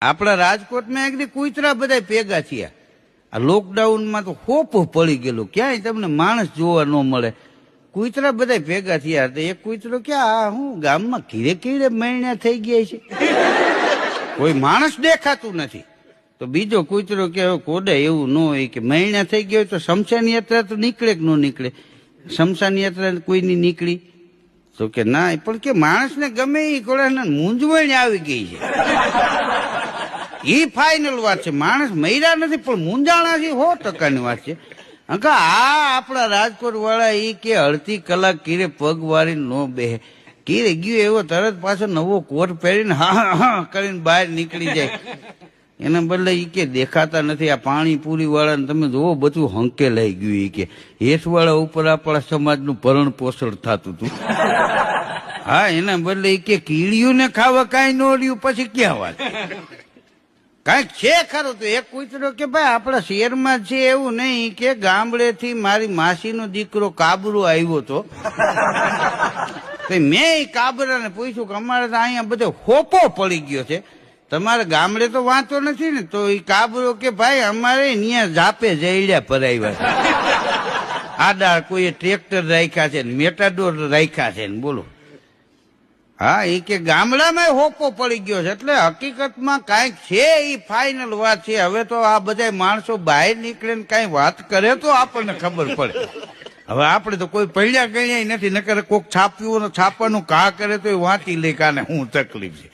આપણા રાજકોટમાં એકદી કૂતરા બધા ભેગા થયા. આ લોકડાઉનમાં તો હોપો પડી ગયેલું, ક્યાંય તમને માણસ જોવા ન મળે. કૂતરા બધા ભેગા થયા તો એક કૂતરો કે આ હું ગામમાં કીરે કીરે મૈણ્યા થઈ ગયા છે, કોઈ માણસ દેખાતું નથી. તો બીજો કૂતરો કે કોડે એવું ન હોય કે મૈણ્યા થઈ ગયો તો શમશાન યાત્રા તો નીકળે કે ન નીકળે? શમશાન યાત્રા કોઈની નીકળી? તો કે ના, પણ કે માણસને ગમે એ કોળાને મૂંઝવણ આવી ગઈ છે. એ ફાઇનલ વાત છે, માણસ મર્યા નથી પણ મૂંઝાણા છે, 100%ની વાત છે. આ આપણા રાજકોટ વાળા એ કે અડધી કલાક કીરે પગ વાળી નો બેહે, કીરે ગયો એવો તરત પાછો નવો કોટ પહેરીને હા હા કરીને બહાર નીકળી જાય. એના બદલે એ કે દેખાતા નથી. આ પાણીપુરી વાળાને તમે જોવો બધું હંકે લઈ ગયું. એ કે હેઠ વાળા ઉપર આપણા સમાજનું ભરણ પોષણ થતું હતું. હા, એના બદલે એ કે કીડીયું ને ખાવા કાંઈ ન રહ્યું, પછી ક્યાં વાત? કાંઈક છે ખરું. તો એક કૂતરો કે ભાઈ આપણા શહેરમાં છે એવું નહીં, કે ગામડેથી મારી માસીનો દીકરો કાબરો આવ્યો હતો. મેં કાબરાને પૂછ્યું કે અમારે તો અહીંયા બધો હોપો પડી ગયો છે, તમારે ગામડે તો વાંચો નથી ને? તો એ કાબરો કે ભાઈ અમારે અહીંયા જાપે જઈડ્યા ભરાવ્યા છે. આડા કોઈ ટ્રેક્ટર રાખ્યા છે ને મેટાડોર રાખ્યા છે ને, બોલો. હા, એ કે ગામડામાં હોપો પડી ગયો છે. એટલે હકીકતમાં કાંઈક છે, એ ફાઇનલ વાત છે. હવે તો આ બધા માણસો બહાર નીકળે ને કાંઈ વાત કરે તો આપણને ખબર પડે. હવે આપણે તો કોઈ પડ્યા ગણ્યા નથી, નકર કોક છાપવાનું કા કરે તો એ વાંચી લે કાને હું તકલીફ છે.